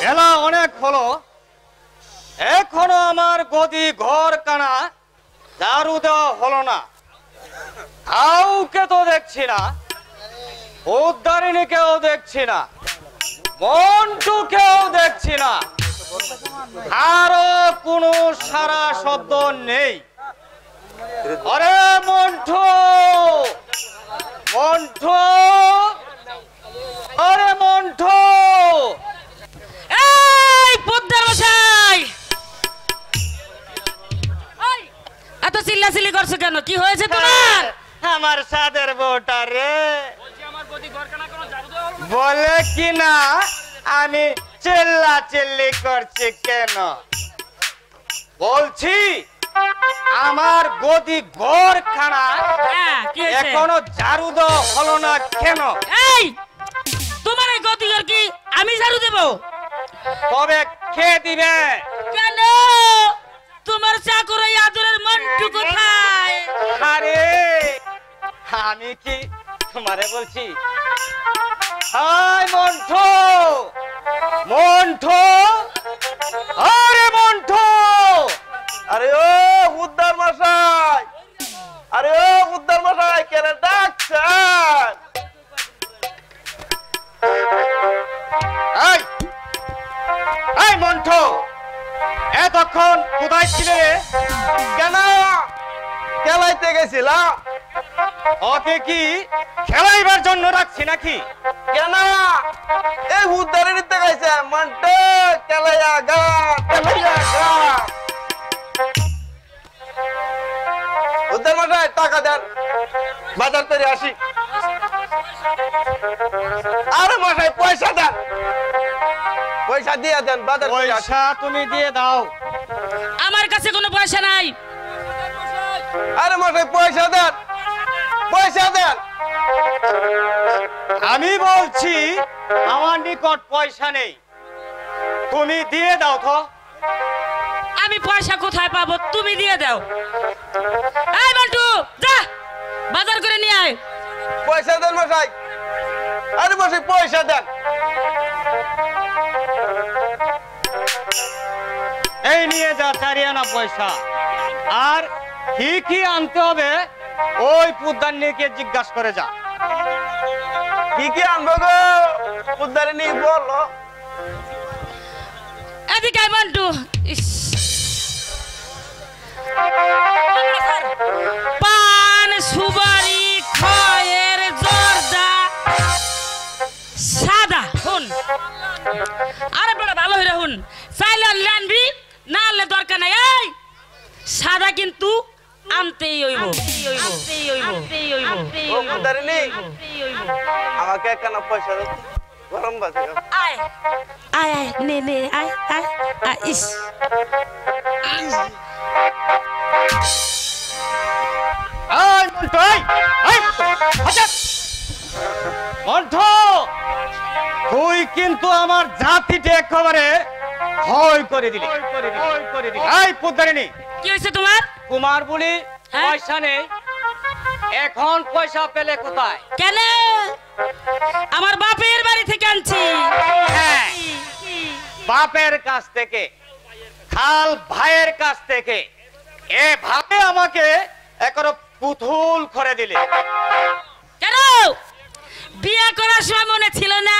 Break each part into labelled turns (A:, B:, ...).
A: বেলা অনেক হলো, এখনো আমার গদি ঘর কানা ঝাড়ু দেওয়া হলো না। কাউকে তো দেখছি না, উদ্ধারিণীকেও দেখছি না, মন্টুকেও দেখছি না, আরো কোনো সারা শব্দ নেই। আরে মন্টু, মন্টু, আরে মন্টু,
B: এই পোদ্দার মশাই, এত চিল্লাচিল্লি করছো কেন? কি হয়েছে তোমার?
A: আমার সাদের বউটা রে বলে কি না আমি চিল্লা চিল্লি করছি কেন? বলছি আমার গদি ঘর খানা এখনো ঝাড়ু দেওয়া হলো না কেন?
B: এই তোমার এই গদি ঘর কি আমি ঝাড়ু দেব?
A: তবে কে দিবে?
B: কেন? তোমার চাকর এই আদরের মন্টু কোথায়?
A: আরে আমি কি তোমারে বলছি? হাই মন্টু, মন্টু, আরে মন্টু,
C: আরে ও উদ্ধার মশাই, আরে ও উদ্ধার মশাই, কেন ডাকছেন?
A: এই এই মন্টু, এতক্ষণ কোথায় ছিলে?
C: কেন খেলাইতে গেছিলাম?
A: ওকে কি খেলাইবার জন্য রাখছি নাকি?
C: কেন এই উদ্ধারে নিতে গেছে? মন্টু খেলাইয়া গা, খেলাইয়া গা। উদ্ধার মশাই টাকা দেন, বাজার করে আসি। আরে মশাই পয়সা দেন, পয়সা দিয়ে দেন, বাজার করে আসি।
A: পয়সা তুমি দিয়ে দাও।
B: আমার কাছে কোনো পয়সা নাই।
C: আরে মশাই পয়সা দেন, পয়সা দেন।
A: আমি বলছি আমার নিকট পয়সা নেই, তুমি দিয়ে দাও তো।
B: আমি পয়সা কোথায় পাবো? তুমি দিয়ে দাও। এই মন্টু যা বাজার করে নিয়ে আয়।
C: পয়সা দেন মশাই, আরে মশাই পয়সা দেন।
A: এই নিয়ে যা 4 আনা পয়সা। আর কি কি আনতে হবে ওই পুদ্দান্নিকে জিজ্ঞাসা করে যা।
C: কি কি আনবো গো উদ্ধারে নি বলো।
B: এদিকে আয় মন্টু। পান, সুপারি, খয়ের, জর্দা, সাদা। হুন আরে বড় ভালো হইরা হুন, চাইলে আনবি না আনলে দরকার নাই। এই সাদা কিন্তু আনতেই হইব, আনতেই হইব, আনতেই হইব।
C: ও উদ্ধারে নি আমাকে কেন পয়সা দাও, গরম বাজে।
B: আয় আয় আয় নে নে আয় আয় আয়। ইস
A: এই মন্টু, এই মন্টু, মন্টু, তুই কিন্তু আমার জাতিটা একেবারে ভয় করে দিলি। এই পুদ্দারিণী,
B: কি হয়েছে তোমার?
A: কুমার বলি পয়সা নেই, এখন পয়সা পেলে কোথায়?
B: কেন? আমার বাপের বাড়ি থেকে আনছি।
A: হ্যাঁ, বাপের কাছ থেকে, খাল ভাইয়ের কাছ থেকে। এভাবে আমাকে একবার পুতুল করে দিলে
B: কেন? বিয়ে করার সময় মনে ছিল না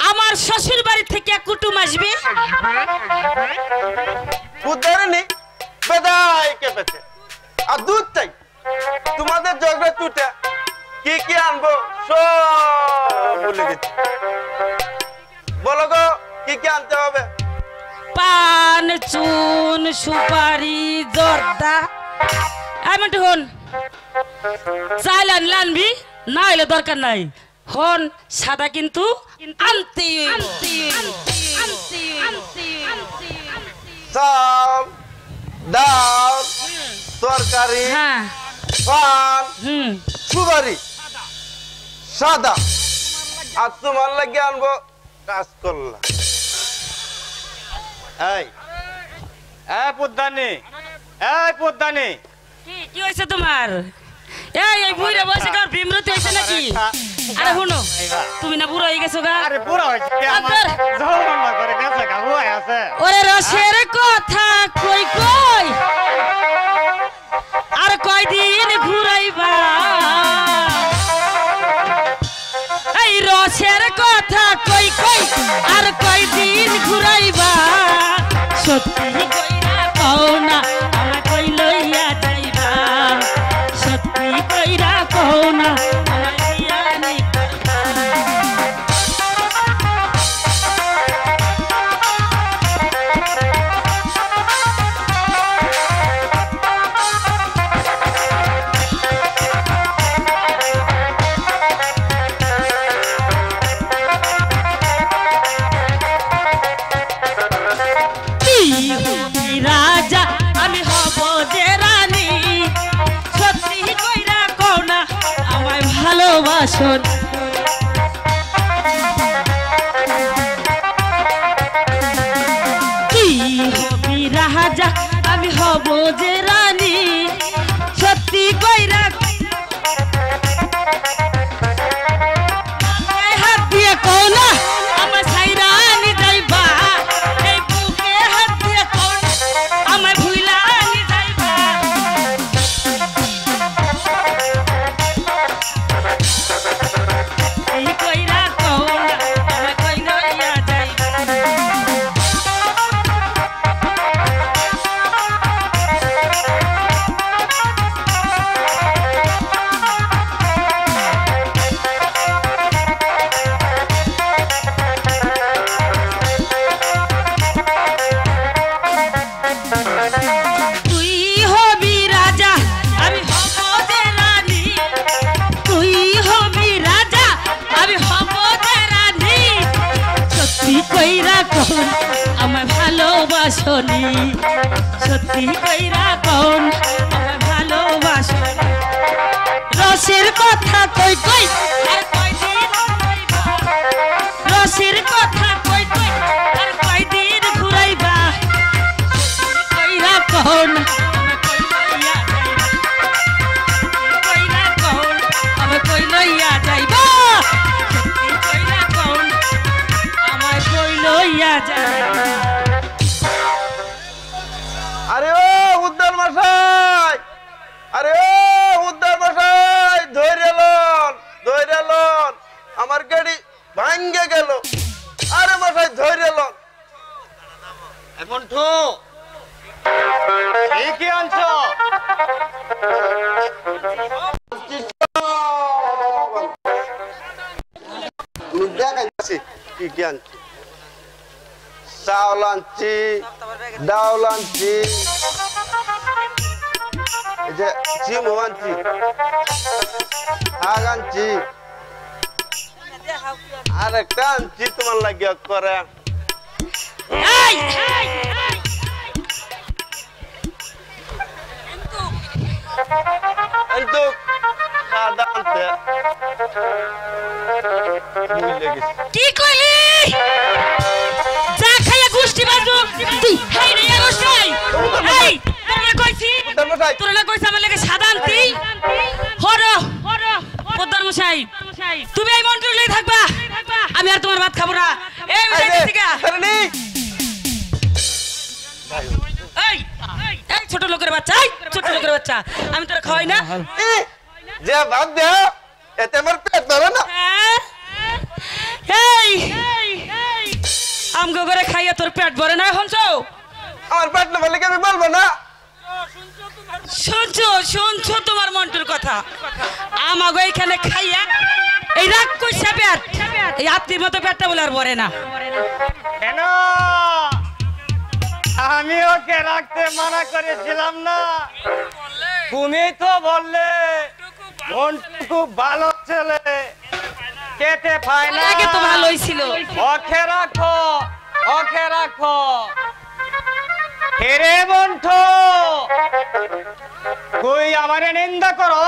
B: আমার শ্বশুর বাড়ি থেকে কুটুম আসবে?
C: উদ্ধারে নি বেদাই কেঁপেছে আর দুধ চাই। তোমাদের জগবে টুটে কি কি আনবো সব বলে দিচ্ছি। বলো গো কি কি আনতে হবে?
B: পান, চুন, সুপারি, জর্দা। আমি তো হন চাইলে আনবি, না হইলে দরকার নাই। হন সাদা কিন্তু আনতেই
C: চাল, ডাল, তরকারি,
B: হ্যাঁ।
C: পান,
B: হুম
C: সুপারি, সাদা। আর তোমার লাগে আনবো কাঁচকলা।
A: এই পুদ্দানি, এই পুদ্দানি,
B: কি হয়েছে তোমার? এই বুড়া বয়সে কার বিমরতি হয়েছে নাকি? আরে শুনো, তুমি না বুড়া হয়ে গেছো গা?
A: আরে বুড়া হয়েছে কি আমার জওয়ান না করে গেছে গা হয়ে আছে।
B: ওরে রসের কথা কই কই আর কয়দিন ঘুরাইবা? এই রসের কথা কই কই আর কয়দিন ঘুরাইবা? সত্যি কইরা কও না আমার কই লইয়া যাইবা? সত্যি কইরা কও না আমার বিয়া নেই। রাজা আমি হব যে রানী, সত্যি কইরা কও না আমায় ভালোবাসন? তুই হবি রাজা আমি হব যে রানী, সত্যি কইরা হাত দিয়ে কও না আমার সাইরা নি যাইবা? এই বুকে হাত দিয়ে কও না আমায় ভুইলা নি যাইবা? এই কইরা কও না আমায় কই লইয়া যাইবা? তুই হবি রাজা আমি হব যে রানী, তুই হবি রাজা আমি হব যে রানী, সত্যি কইরা কোন আমায় ভালোবাসনি? সত্যি কইরা কোন আমায় ভালোবাসনি? রসের কথা কই কই আর কয়দিন ঘুরাইবা? রসের কথা কই কই আর কয়দিন ঘুরাইবা? কইরা কোন আমায় কই লইয়া যাইবা? কইরা কোন আমায় কই লইয়া যাইবা? সত্যি কইরা কোন আমায় কই লইয়া যাইবা?
C: আরে ও উদ্দার মশাই, আরে ও উদ্দার মশাই, ধৈর্য লন, আমার গাড়ি ভাঙ্গে গেল। আরে মশাই ধৈর্য লন।
A: এখন তো কি আনছো?
C: আমি দেখাইছি কি কি আনছি। চাউল আনছি, ডাউল আনছি, এই যে চিমু আনছি, শাক আনছি, আর একটা আনছি তোমার লাগিয়া করে।
B: এই
C: কিন্তু সাদা আনতে ভুলে গেছি।
B: কি কইলি? চা খাইয়া গুষ্টি বাজু তুই হাই রে রসাই। এই তোরা কইছি
C: উদ্দার মশাই,
B: তোরা কইছ আমার লাগে সাদা আনতি? হরো পদ্মার মশাই তুমি এই মন্ত্রী লই থাকবা, আমি আর তোমার ভাত খাবো না। এই মশাই দিগা এই এই ছোট লোকের বাচ্চা, ছোট লোকের বাচ্চা, আমি তোরা খাওয়াই না?
C: যে ভাত দেও এতে আমার পেট ধরে না।
B: এই আমগো করে খাইয়া তোর পেট ভরে না? এখন
C: আমার পেট না বলে আমি বলবো না।
B: শুনছো তোমার মন্টুর কথা? আমাগো এখানে খাইয়া এই রাগ কইছে পেট, এই আত্মীর মতো পেটটা বলে আর ভরে না।
A: কেন আমি ওকে রাখতে মানা করেছিলাম না? তুমি তো বললে মন্টু খুব ভালো ছেলে, কেটে পায় না।
B: আগে তো ভালোই ছিল।
A: ওকে রাখো, ওকে রাখো। হেরে মন্টু, তুই আমারে নিন্দা করো?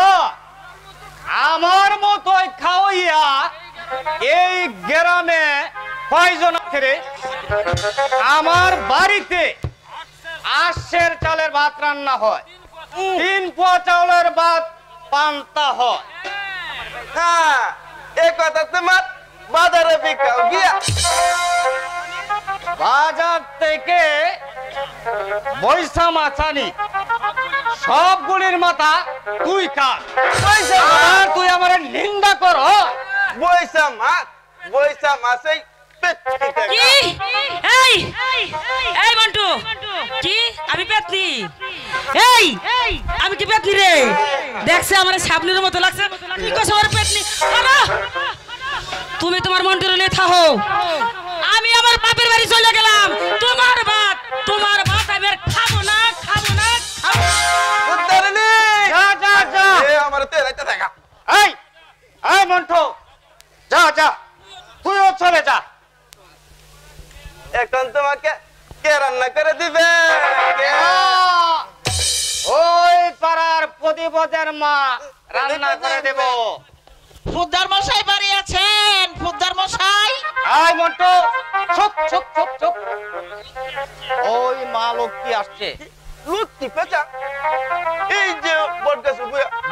A: আমার মতোই খাওয়াইয়া এই গ্রামে কয়জন আছে রে? আমার বাড়িতে আঁশের চালের ভাত রান্না হয়, 3 পোয়া চাউলের ভাত পান্তা হয়।
C: হ্যাঁ এই কথা তোমার বাজারে বিকাও গিয়া।
A: বাজার থেকে বৈশা মাছ আনি, সবগুলির মাথা তুই খা। আর তুই আমার নিন্দা কর।
C: বৈশা মাছ এই পেটকিতে
B: কি এই এই মন্টু কি আমি পেতনি? এই আমি কি পেতনি রে? দেখছে আমার সাবনের মতো লাগছে, কি কস আমার পেতনি? আরে তুমি তোমার মন্টুর নিয়ে থাকো, আমি আমার বাপের বাড়ি চলে গেলাম। তোমার ভাত আমি আর খাবো না।
C: উত্তরনি
A: যা যা যা।
C: এ আমার তেলাইতে থাকা।
A: এই এই মন্টু, যা যা, তুইও চলে যা।
C: এখন তোমাকে কে রান্না করে দিবে?
A: ওই পাড়ার প্রদীপদের মা রান্না করে দেব।
D: ফুদ্দার মশাই বাড়ি আছেন? ফুদ্দার মশাই
A: এই মন্টু, চুপ চুপ চুপ চুপ। ওই মা লক্ষ্মী আসছে।
C: লুচ্ছি পেঁচা এই যে বটগাছ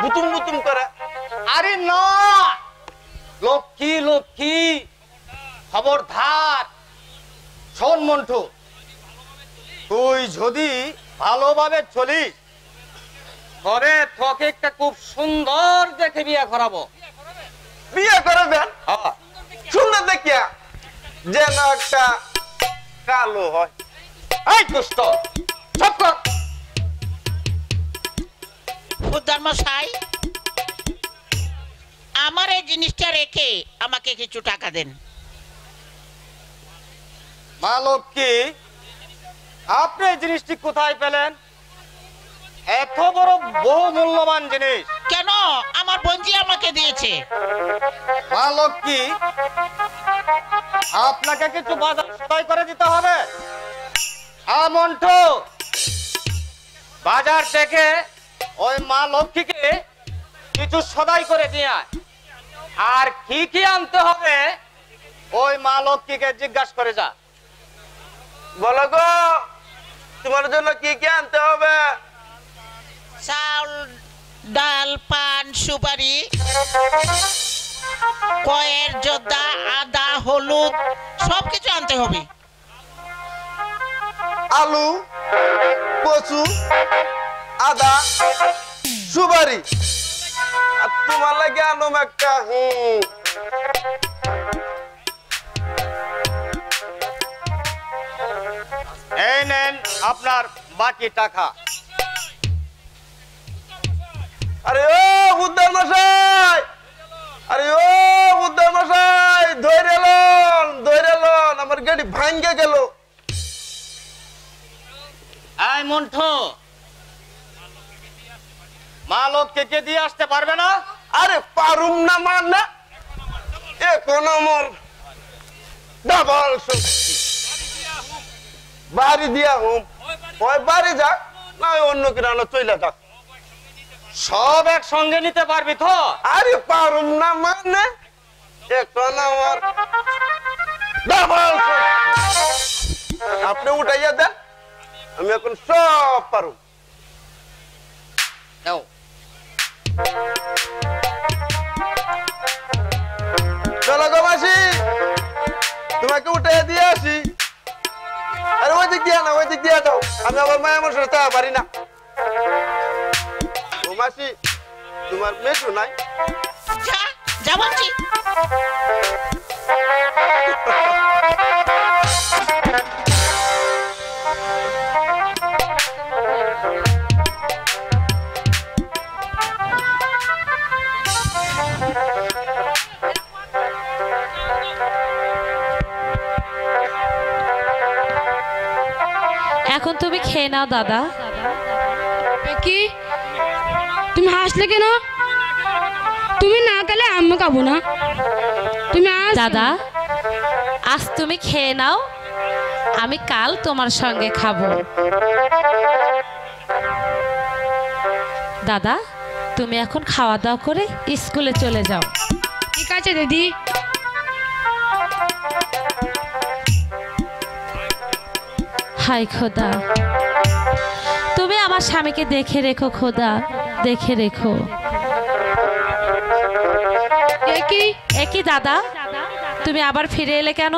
C: বুতুম বুতুম করে।
A: আরে না, লক্ষ্মী লক্ষ্মী, খবরদার। শোন মন্টু, তুই যদি ভালোভাবে চলিস তবে তোকে একটা খুব সুন্দর দেখে বিয়ে করাবো।
C: বিয়ে করবেন?
A: হ্যাঁ।
C: সুন্দর দেখিয়া যেন একটা কালো হয়।
A: এই দুষ্ট, চুপ কর।
D: ফুদ্দার মশাই আমার এই জিনিসটা রেখে আমাকে কিছু টাকা দেন।
A: মা লক্ষ্মী, আপনি এই জিনিসটি কোথায় পেলেন? এত বড় বহু মূল্যবান জিনিস।
D: কেন? আমার বোনজি আমাকে দিয়েছে।
A: মা লক্ষ্মী, আপনাকে কিছু বাজার সদাই করে দিতে হবে। মন্টু, বাজার থেকে ওই মা লক্ষ্মীকে কিছু সদাই করে দিয়ে আয়। আর কি কি আনতে হবে ওই মা লক্ষ্মীকে জিজ্ঞাসা করে যা।
C: বলো গো, তোমার জন্য কি কি আনতে হবে?
D: চাউল, ডাল, পান, সুপারি, কয়ের জোদা, আদা, হলুদ সবকিছু আনতে হবে।
C: আলু, কচু, আদা, সুপারি। আর তোমার লাগে আনম একটা
A: এই নেন আপনার বাকি টাকা।
C: আরে ও বুদ্ধর মশাই, আরে ও বুদ্ধর মশাই, ধরে লন, আমার গাড়ি ভাঙ্গে গেল।
A: এই মন্টু, মা লক্ষ্মীকে দিয়ে আসতে পারবে না?
C: আরে পারুম না মানে এখন আমার ডাবল শক্তি। বাড়ি দিয়া হুম, ওই বাড়ি যাক না ওই অন্য কিনা চলে যাক।
A: সব একসঙ্গে নিতে পারবি তো?
C: আরে পারুম না মানে এখন আমার ডাবল শক্তি। আপনি উঠাইয়া দেন, আমি এখন সব পারুম।
A: নাও।
C: চলো গো মাসি, তোমাকে উঠাইয়া দিয়ে আসি। আরে ওই দিক দিয়া না, ওই দিক দিয়া দাও, আমি আবার মায়া মানুষের তা পারি না। ও মাসি, তোমার মেশু নাই?
D: যা বলছি।
E: এখন তুমি খেয়ে নাও দাদা।
F: কি তুমি হাসলে কেন? তুমি না খেলে আমি খাবো না। তুমি
E: দাদা আজ তুমি খেয়ে নাও, আমি কাল তোমার সঙ্গে খাবো। দাদা তুমি এখন খাওয়া দাওয়া করে স্কুলে চলে যাও।
F: ঠিক আছে দিদি।
E: হাই খোদা, তুমি আমার স্বামীকে দেখে রেখো খোদা, দেখে রেখো। একই দাদা, তুমি আবার ফিরে এলে কেন?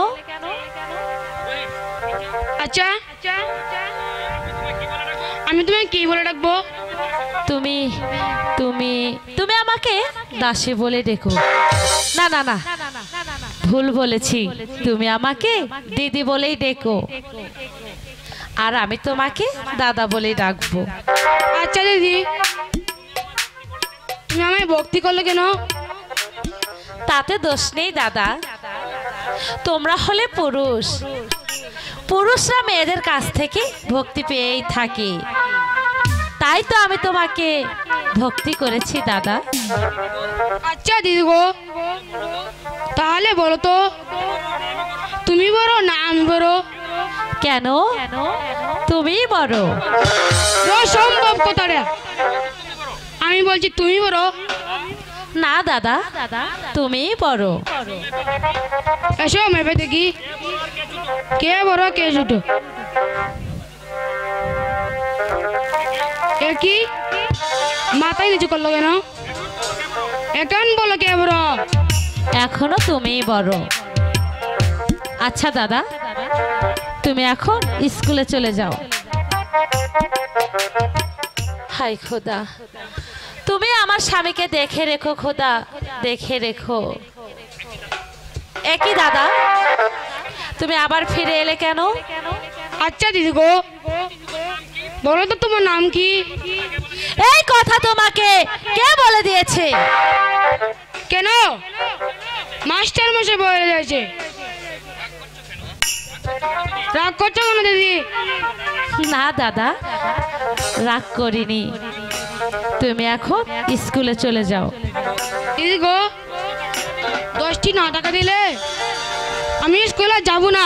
F: আচ্ছা, আমি তোমায় কি বলে ডাকবো?
E: তুমি তুমি তুমি আমাকে দাসী বলে ডেকো। না না না, ভুল বলেছি। তুমি আমাকে দিদি বলেই ডেকো, আর আমি তোমাকে দাদা বলেই ডাকবো।
F: আচ্ছা দিদি, তুমি আমায় ভক্তি করলে কেন?
E: তাতে দোষ নেই দাদা, তোমরা হলে পুরুষ, পুরুষরা মেয়েদের কাছ থেকে ভক্তি পেয়েই থাকে, তাই তো আমি তোমাকে ভক্তি করেছি দাদা।
F: আচ্ছা দিদি গো, তাহলে বলো তো, তুমি বড় না আমি বড়?
E: কেন? তুমিই বড়।
F: সম্ভব কথাটা, আমি বলছি তুমি বড়।
E: না দাদা, তুমিই বড়।
F: এসো মেপে দেখি কে বড় কে ছোট। কি মাথায় নিচু করলো কেন? এখন বলো কে বড়?
E: এখনো তুমিই বড়। আচ্ছা দাদা, তুমি এখন স্কুলে চলে যাও। হাই খোদা, তুমি আমার স্বামীকে দেখে রেখো খোদা, দেখে রেখো। একই দাদা, তুমি আবার ফিরে এলে কেন?
F: আচ্ছা দিদি গো, বলো তো তোমার নাম কি?
E: এই কথা তোমাকে কে বলে দিয়েছে?
F: কেন মাস্টার মশাই বলে দিয়েছে? রাগ করছো কেন দিদি?
E: না দাদা, রাগ করিনি। তুমি এখন স্কুলে চলে যাও।
F: দিদি গো, 10টি না টাকা দিলে আমি স্কুলে যাব না।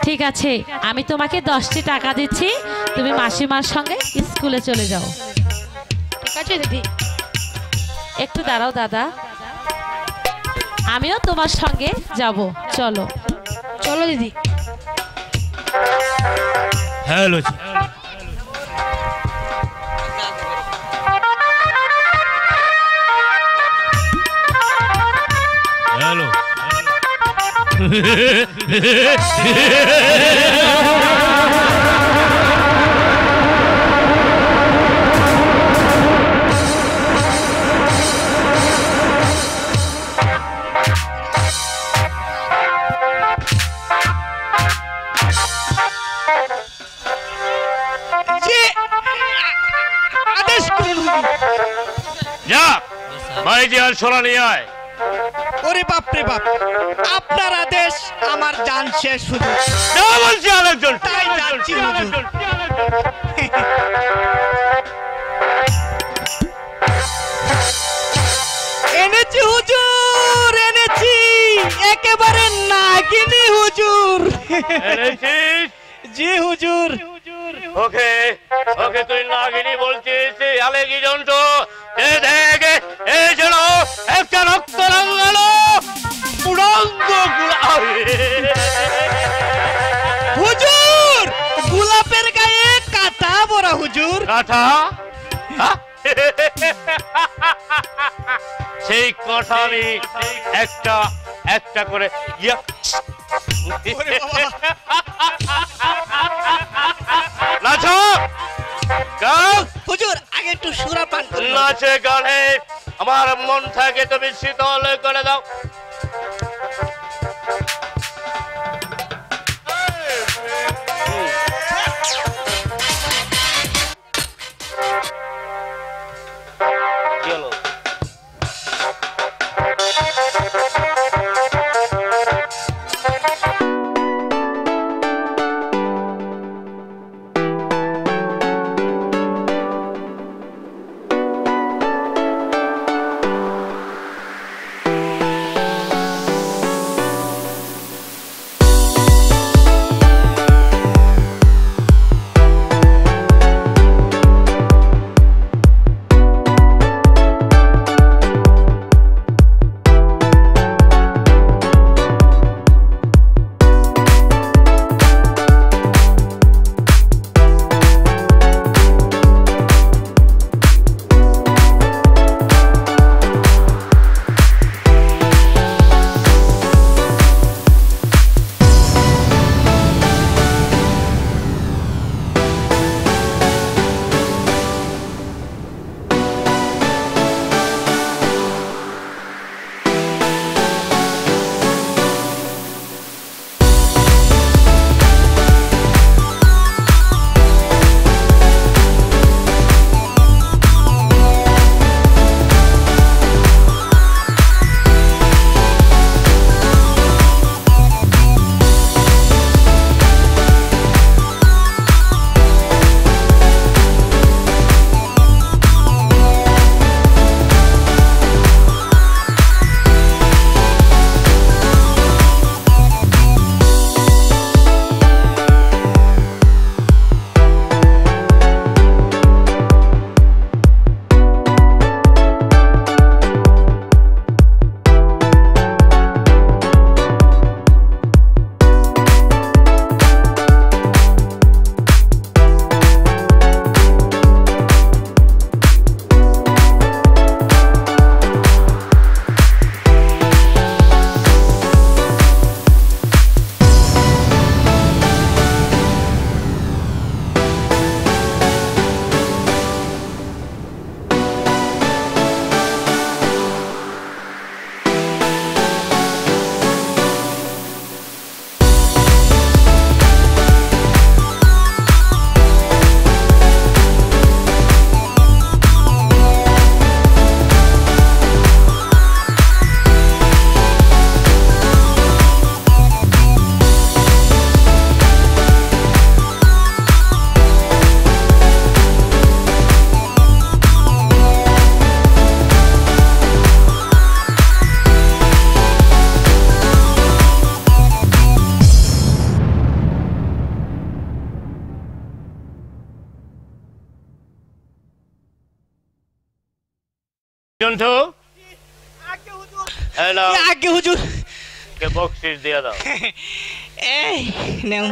E: ঠিক আছে, আমি তোমাকে 10টি টাকা দিচ্ছি, তুমি মাসিমার সঙ্গে স্কুলে চলে যাও।
F: ঠিক আছে দিদি।
E: একটু দাঁড়াও দাদা, আমিও তোমার সঙ্গে যাব। চলো
F: চলো দিদি।
A: Hello, hello. যা ভাইজি, আর সোনা নিয়ে আয়।
G: ওরে বাপ রে বাপ, আপনার আদেশ, আমার জান শেষ শুধু।
A: যা বলছি আরেকজন।
G: তাই যাচ্ছি হুজুর। এনেছি হুজুর, এনেছি, একেবারে নাগিনী হুজুর।
A: এনেছিস?
G: জি হুজুর।
A: ওকে ওকে, তুই নাগিনী বলছিস? আলে কি জন্ট এ দেখ, এই যেন একটা রক্ত রাঙালো উড়ন্ত
G: হুজুর, গোলাপের গায়ে কাটা বড় হুজুর।
A: কাঁথা? সেই কথা আমি একটা একটা করে নাচো গাও
G: হুজুর, আগে একটু সুরা পান করুন।
A: নাচে গানে আমার মন থাকে তুমি শীতল করে দাও। কি হলো? জন্টু হ্যালো
G: আগে হুজুর
A: কে বকশিস দিয়ে দাও
G: এই নেও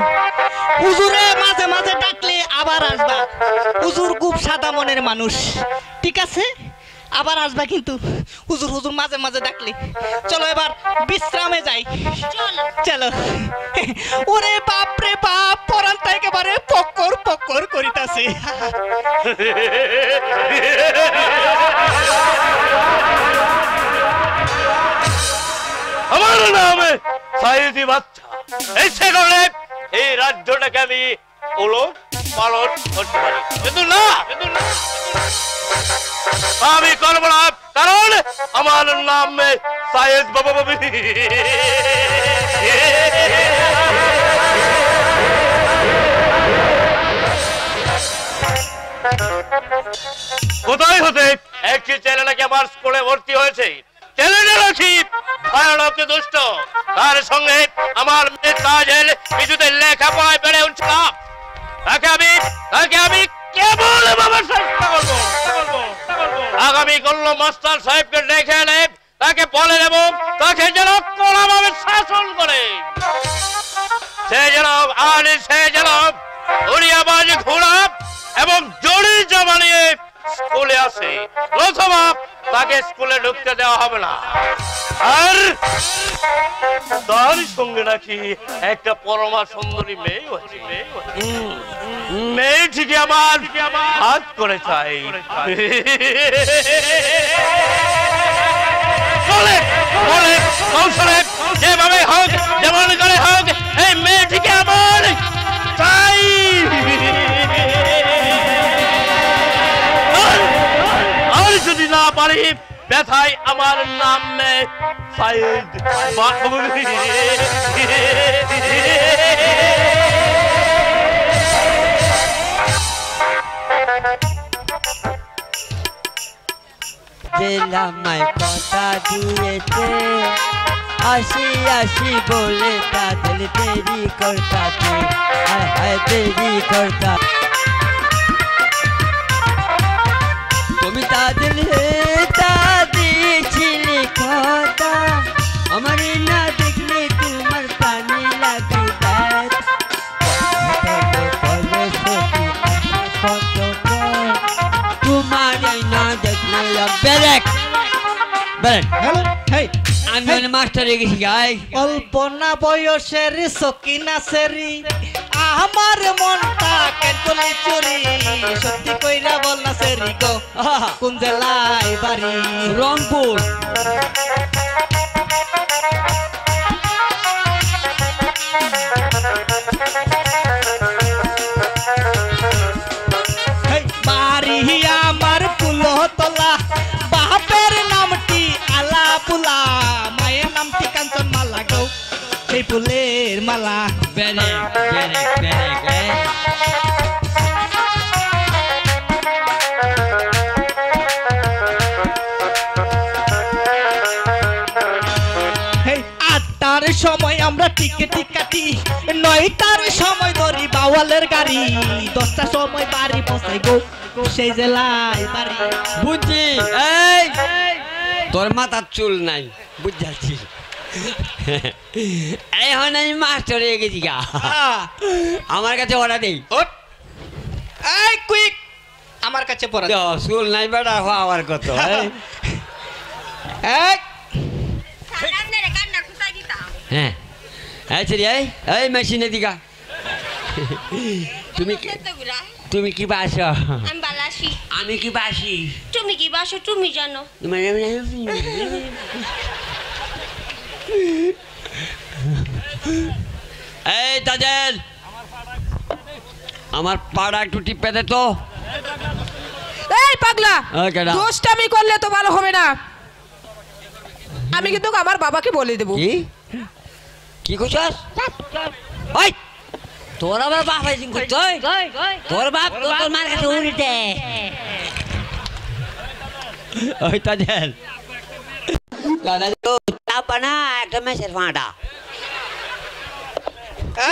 G: হুজুরে মাঝে মাঝে ডাকলে আবার আসবা হুজুর খুব সাদা মনের মানুষ ঠিক আছে আবার আসবা কিন্তু হুজুর হুজুর মাঝে মাঝে ডাকলে চলো এবার বিশ্রামে যাই চলো ওরে বাপ রে বাপ পরানটা একেবারে পক্কর পক্কর করিতাছে
A: আমার নামে সাইদি বাচ্চা ইচ্ছে করলে এই রাজ্যটাকে আমি ওলট পালট করতে পারি কিন্তু না আমি করবো না কারণ আমার নামে সাইদ বাবা বাবি কোথায় হতে একটি ছেলে নাকি আমার স্কুলে ভর্তি হয়েছে ছেলেটা নাকি ভয়ানক দুষ্ট তার সঙ্গে আমার মেয়ে কাজের কিছুতে লেখাপড়ায় বেড়ে উঠছে না তাকে আমি কেবল চেষ্টা করবো আগামী করলো মাস্টার সাহেবকে ডেকে এনে তাকে বলে দেব তাকে যেন কড়াভাবে শাসন করে সে যেন উড়িয়াবাজ ঘোড়া এবং জড়ি জমা নিয়ে স্কুলে আসে অথবা তাকে স্কুলে ঢুকতে দেওয়া হবে না আর তার সঙ্গে নাকি একটা পরমা সুন্দরী মেয়ে আছে মেয়েটিকে আমার হাত করে চাই কৌশলে যেভাবে হোক যেমন করে হোক এই মেয়েটিকে আমার চাই আর যদি না পারি ব্যথায় আমার নামে সাইদ
H: জেলামায় কথা দিয়েছে আসি আসি বলে তাদের দেরি করতাছে দেরি করতা তুমি তাদের দিয়েছিলে কথা আমার না দেখলে তোমার পানি লাগে তোমার না দেখলে আমি মানে মাস্টারে গেছি গাই
G: অল্প না বয়সের সকিনা সেরি আমার মনটা কেন করলি চুরি সত্যি কইরা বল না সেরি গো কোন জেলায় বাড়ি
H: রংপুর
G: বাড়ি আমার পুলতলা বাপের নামটি আলা পুলা মায়ের নামটি কাঞ্চন মালা গো সেই ফুলের মালা
H: বেরে বেরে বেরে
G: আটটার সময় আমরা টিকিট কাটি 9টার সময় ধরি বাওয়ালের গাড়ি 10টার সময় বাড়ি পৌঁছাই গো সেই জেলায় বাড়ি
H: বুঝছি এই তোর মাথার চুল নাই বুঝাচ্ছি এখন আমি মাস্টার হয়ে গেছি গা আমার কাছে অর্ডার দেই
G: এই কুইক আমার কাছে পড়া
H: চুল নাই বেটা হওয়ার কত
G: এই
H: হ্যাঁ আচ্ছা রে এই মেশিনে দিকা তুমি কি বাসো
I: আমি বালাসি
H: আমি কি বাসি
I: তুমি কি বাসো তুমি জানো
H: এই তাজেল আমার পাড়া একটু টিপে দে তো
J: এই পাগলা দোষটামি করলে তো ভালো হবে না আমি কিন্তু আমার বাবাকে বলে দেব
H: কি কি কইছস ওই তোর আবার বাপ আইছিস তুই তোর বাপ তোর মার কাছে উড়িতে ওই তাজেল দাদা তো চাপা না একটা মেসের ফাঁটা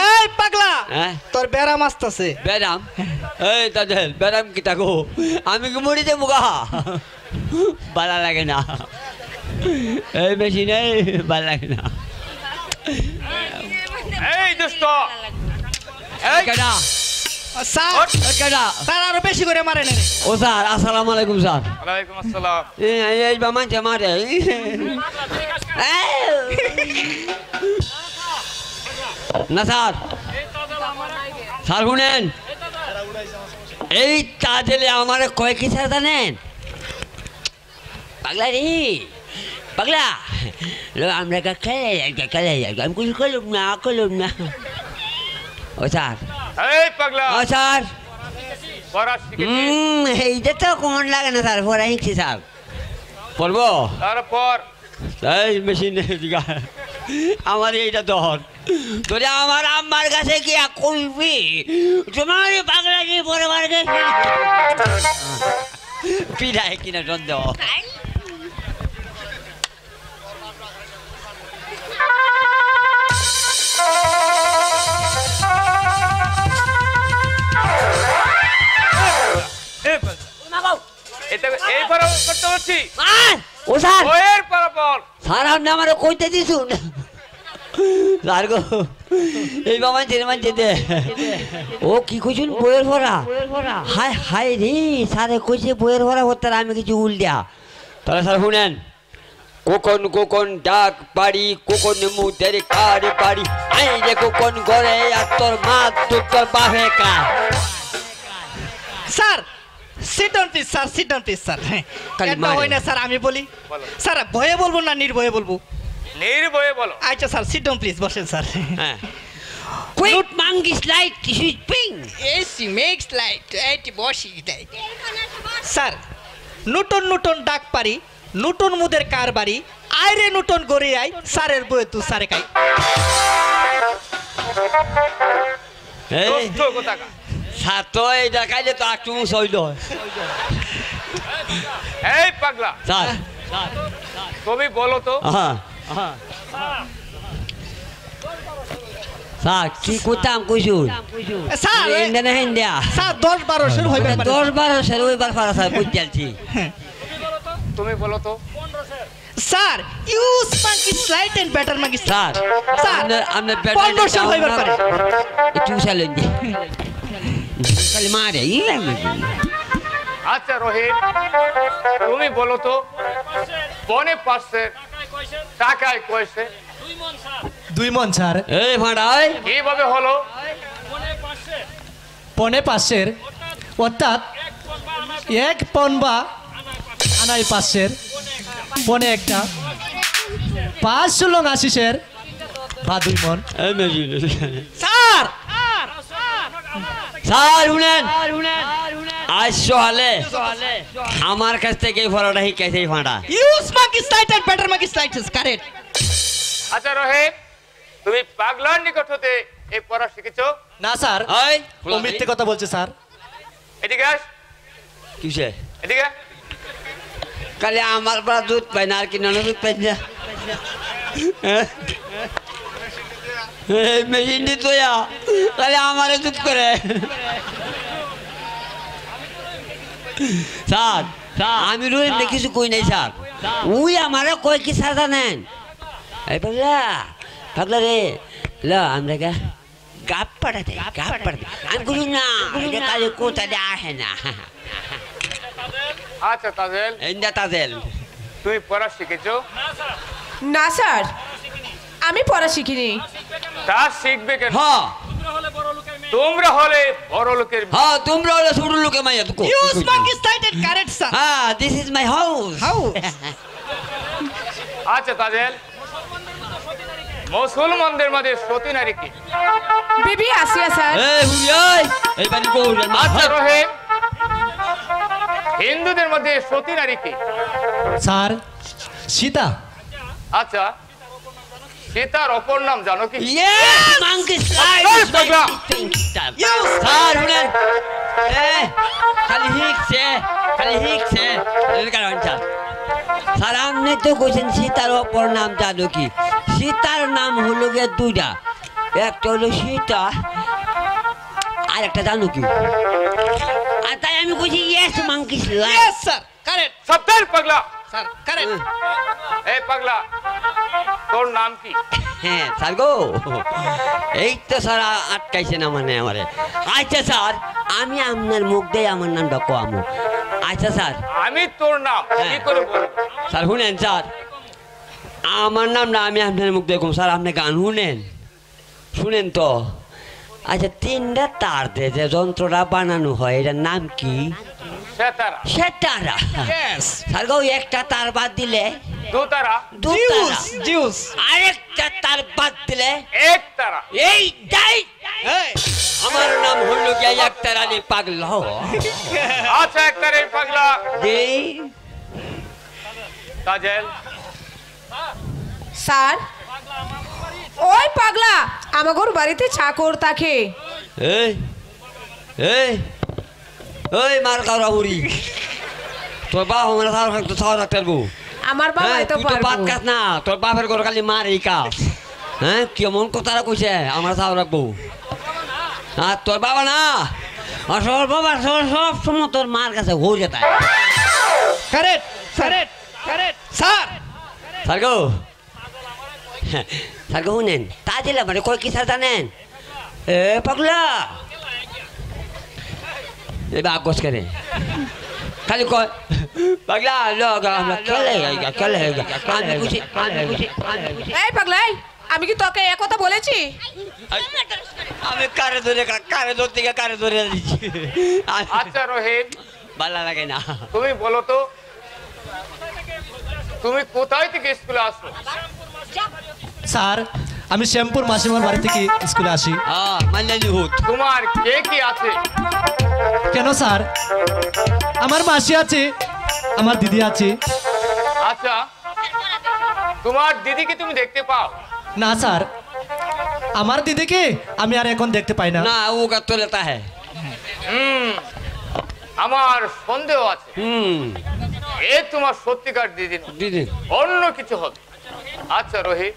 G: এই পাগলা তোর বেরাম আসতেছে
H: বেরাম এই তাদের ব্যারাম কি থাকো আমি কি মরি যাবো গা ভালো লাগে না এই বেশি নেই ভালো লাগে না
A: এই দুষ্ট
H: কেডা
G: স্যার
H: কেডা
G: স্যার আরো বেশি করে মারেন এরে।
H: ও স্যার আসসালামু আলাইকুম স্যার
A: ওয়ালাইকুম আসসালাম
H: এই বা মানছে মারে না স্যার স্যার শুনেন এই তাজেলে আমার কয় কি স্যার জানেন পাগলা রে পাগলা আমরা খেলে আমি কিছু করলাম না ও স্যার
A: এই পাগলা
H: ও স্যার
A: পড়া শিখেছি
H: এইটা তো কমন লাগে না স্যার পড়া শিখছি স্যার পড়বো
A: তারপর
H: এই মেশিন আমার এইটা ধর তোরে আমার আম্মার কাছে গিয়া কইবি তোমার পাগলা কি পরে মারগে পিড়ায় কিনা সন্দেহ
A: এই পড়া করতে হচ্ছি
H: ও স্যার
A: বইয়ের পড়াপড়
H: স্যার আপনি আমার কইতে দিছুন স্যার গো এই বাবা চেরমান যেতে ও কি কইছুন বইয়ের ভরা হায় হায় রে স্যারে কইছে বইয়ের ভরা হতে আমি কিছু উল্টা তাহলে স্যার শুনেন কোকন কোকন ডাক বাড়ি কোকন মুতের কার বাড়ি আই রে কোকন ঘরে আর তোর মা তোর বাপে কার
G: sir sit down please sir sit down please sir
H: খালি
G: এটা
H: মারে।
G: হয় না স্যার আমি বলি স্যার ভয়ে বলবো না নির্ভয়ে বলবো
A: নির্ভয়ে বলো
G: আচ্ছা স্যার সিট ডাউন প্লিজ বসেন স্যার
H: হ্যাঁ কুইট মাঙ্গি স্লাইড সুইট পিং
G: এসি মেক্স লাইট এইটি বসি দেয় স্যার নূতন নূতন ডাক পারি নূতন মুদের কার বাড়ি আইরে নূতন গড়ি আই স্যারের বই তু স্যারে খাই
H: এই
A: দুষ্ট কোথাকা
H: স্যার তো এই দেখাইলে তো একটু সইল
A: এই পাগলা
H: স্যার
A: তুমি বলো তো
H: হ্যাঁ স্যার কি করতাম কইছুন
G: স্যার
H: ইন্ডিয়া ইন্ডিয়া
G: স্যার 10-12 শুরু হইবে
H: 10-12 সের ওইবার ফারা স্যার বুঝ যাচ্ছি
A: তুমি বলো তো
G: sir use monkey slight and better monkey
H: sir
G: sir
H: আমরা
G: 1500 শুরু হইবার পারে
H: একটু চালেন দি খালি মারে ই লাগে
A: আচ্ছা রহিম তুমি বলো তো বনে পাশে টাকায় কইছে
K: 2 মন স্যার
H: এই ভাড়াই
A: কিভাবে হলো
K: পনে পাশের অর্থাৎ 1 পন বা আনাই পাশের পনে একটা 5 লং আশিসের বা 2 মন
H: এই মেজি
G: স্যার
H: স্যার শুনেন আজ সকালে আমার কাছ থেকে এই ফলাটা শিখাইছে এই ফাঁটা
G: use monkey slight and better monkey slight is correct
A: আচ্ছা রহিম তুমি পাগলার নিকট হতে এই পড়া শিখেছো
K: না স্যার
H: ওই
K: ও মিথ্যে কথা বলছে স্যার
A: এদিকে আস
H: কিসে
A: এদিকে
H: কালে আমার পা দুধ পাই না আর কি নানা দুধ পাই না এই মেশিন দিত কালে আমারে দুধ করে স্যার আমি রহিম কিছু কই নাই স্যার ওই আমারে কই কি স্যার জানেন এই পাগলা পাগলা রে ল আমরা গাপ পাড়াতে আমি বলি না এটা কালে কোথায় আসে না
A: আচ্ছা তাজেল
H: এই না তাজেল
A: তুমি পড়া শিখেছো
J: না স্যার আমি পড়া শিখিনি
A: তা শিখবে কেন
H: হ্যাঁ
A: তোমরা হলে বড় লোকের মেয়ে।
H: হ্যাঁ তোমরা হলে ছোট লোকে মাইয়া তো
G: use monkey slight and correct sir
H: হ্যাঁ দিস ইজ মাই হাউস
A: আচ্ছা তাজেল মুসলমানদের মধ্যে সতী নারী কি
J: বিবি আসিয়া স্যার
H: এই হুইয়াই এই পানি কোল
A: আচ্ছা রহিম হিন্দুদের মধ্যে সতী নারী কি
K: স্যার সীতা
A: আচ্ছা সীতার অপর নাম জানো কি
H: ইয়েস মাঙ্কি স্লাইড
A: এই পাগলা!
H: ইউজ স্যার শুনেন খালি হিকছে এর কারণ স্যার আপনি তো কইছেন সীতার অপর নাম জানো কি সীতার নাম হলো গিয়ে দুইটা একটা হলো সীতা আর একটা জানো কি আর তাই আমি কইছি yes monkeys
G: yes sir correct
C: সাবধান পাগলা
G: স্যার কারেক্ট
C: এই পাগলা তোর নাম কি
H: হ্যাঁ স্যার গো এই তো স্যার আটকাইছে না মানে আমারে আচ্ছা স্যার আমি আপনার মুখ দিয়ে আমার নামটা কোয়ামু আচ্ছা স্যার
C: আমি তোর নাম কি করে বলবো
H: স্যার শুনেন স্যার আমার নাম না আমি আপনার মুখ দেখুন স্যার আপনি গান শুনেন শুনেন তো আচ্ছা তিনটা তার দিয়ে যে যন্ত্রটা বানানো হয় এটার নাম কি
C: সেতারা
H: সেতারা
G: ইয়েস
H: স্যার গো একটা তার বাদ দিলে
C: দুতারা
H: দুতারা
G: জিউস
H: আরেকটা তার বাদ দিলে
C: একতারা
H: এই যাই
G: এই
H: আমার নাম হইল গিয়া একতারা নি পাগলা
C: আচ্ছা একতারে পাগলা
H: এই
C: তাজেল
J: স্যার ওই পাগলা আমাগোর বাড়িতে চাকর থাকে
H: এই এই ওই মার কাউরা বুড়ি তোর বাপ আমার সারা ডাক্তার বউ
J: আমার বাবা তো
H: তুই তো বাদ কাজ না তোর বাপের ঘর খালি মার এই কাজ হ্যাঁ কেমন কথাটা কইছে আমার সারা রাখবো আর তোর বাবা না আসল বাবা সব সময় তোর মার কাছে ঘুরে যেতে
G: correct correct correct sir
H: sir গো স্যার গো শুনেন তা দিলে মানে কই কি স্যার জানেন এ পাগলা এবার আগস করে খালি কয় পাগলা লোক আমরা খেলে আমি খুশি
J: এই পাগলা এই, আমি কি তোকে এ কথা বলেছি
H: আমি কারে ধরতে গিয়ে কারে ধরে দিচ্ছি
C: আচ্ছা রোহিত
H: ভালো লাগে না
C: তুমি বলো তো তুমি কোথায় থেকে স্কুলে আসো
K: স্যার আমি শ্যামপুর মাসিমার বাড়ি থেকে স্কুলে আসি
H: মানলানি হুত
C: তোমার কে কি আছে
K: কেন স্যার আমার মাসি আছে আমার দিদি আছে
C: আচ্ছা তোমার দিদিকে তুমি দেখতে পাও
K: না স্যার আমার দিদিকে আমি আর এখন দেখতে পাই না
H: না ও তো লেতা হ্যাঁ
C: আমার সন্দেহ আছে
H: হুম
C: এ তোমার সত্যিকার দিদি নয়,
H: দিদি
C: অন্য কিছু হবে আচ্ছা রোহিত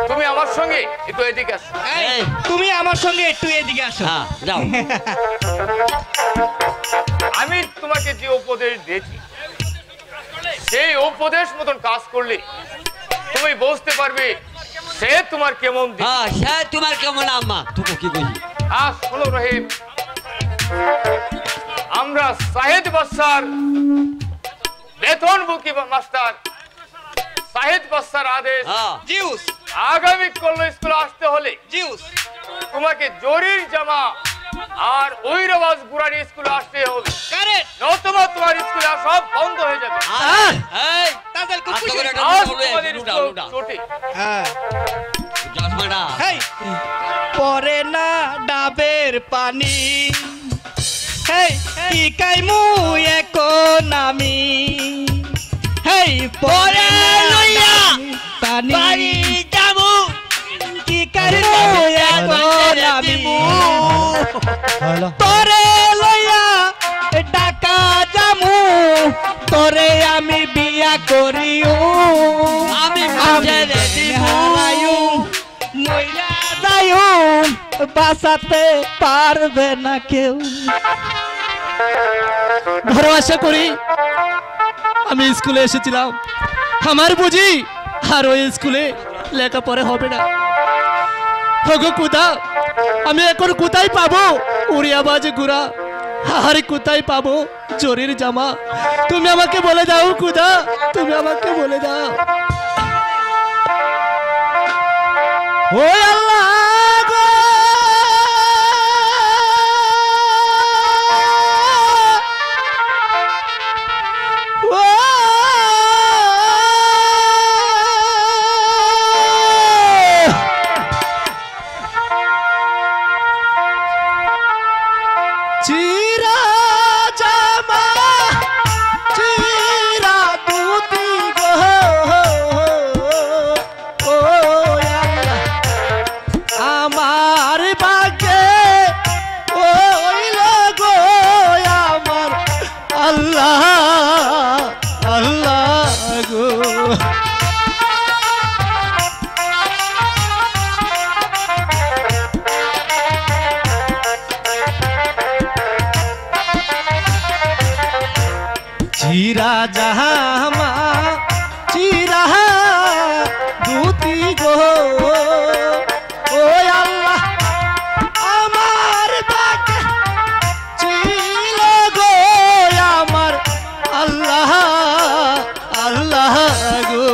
C: তুমি আমার সঙ্গে একটু এদিকে আসো
G: এই তুমি আমার সঙ্গে একটু এদিকে আসো
H: হ্যাঁ যাও
C: আমি তোমাকে যে উপদেশ দিয়েছি সেই উপদেশ মতন কাজ করলে তুমি বুঝতে পারবে সে তোমার কেমন দিদি।
H: হ্যাঁ সে তোমার কেমন আম্মা তুই কি কইলি
C: শোনো রহিম আমরা সাহেদ বাসার বেতনভোগী মাস্টার সাহেদ বাসার আদেশ
G: জিউস
C: আগামী কল স্কুলে আসতে হলে
G: জিউস
C: তোমাকে জরির জামা আর ঐরবাজ গুরানি স্কুলে আসতে হবে
G: কারেক্ট
C: নতুবা তোমার স্কুলে সব বন্ধ হয়ে যাবে
H: এই
G: তাদের খুব
H: আজ
G: খুশি
H: করে
C: আজ
H: বলবে
C: তোমাদের
H: লুটা
C: স্কুল
H: লুটা
C: ছুটি।
G: হ্যাঁ
H: জসমাটা
G: হেই পরে না ডাবের পানি হেই কি কাইমু এখন আমি হেই পরে লইয়া পানি
H: যাবো
G: কি কাইমু এখন আমি
K: হলো
G: তোরে লইয়া ডাকা জামু তোরে আমি বিয়া করিও
H: আমি মাঝে
G: হারায়ু মইরা যায়ু বাঁচাতে পারবে না কেউ
K: ভরসা করি আমি স্কুলে এসেছিলাম আমার বুঝি আর ওই স্কুলে লেখাপড়া হবে না হগো কোথা আমি এখন কোথায় পাবো উড়িয়া বাজে ঘুরা আর কোথায় পাবো চোরের জামা তুমি আমাকে বলে দাও কোথা তুমি আমাকে বলে দাও ও আল্লাহ গো চিরা জামা চিরা দুতি গো ও আল্লাহ আমার বাগে ওইল গো আমার আল্লাহ আল্লাহ গো চিরা জাহামা চিরা দুতি গো ও আল্লাহ আমার ডাকে ছিল গো আমার আল্লাহ আল্লাহ গো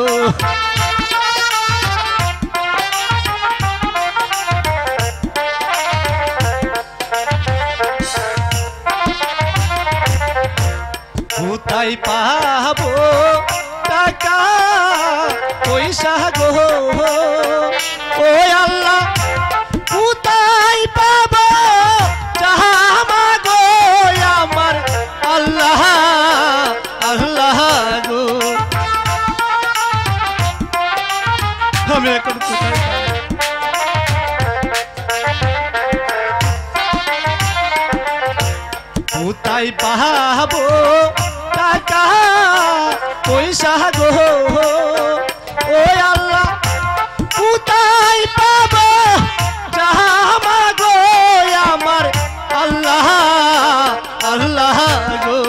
K: কোথায় পাবো টাকা পয়সা গো ও আল্লাহ কোথায় পাবো জামা গো আমার আল্লাহ আল্লাহ গো আমি এখন কোথায় কোথায় পাবো টাকা পয়সা গো ও আল্লাহ কোথায় পাবো জামা গো আমার আল্লাহ আল্লাহ গো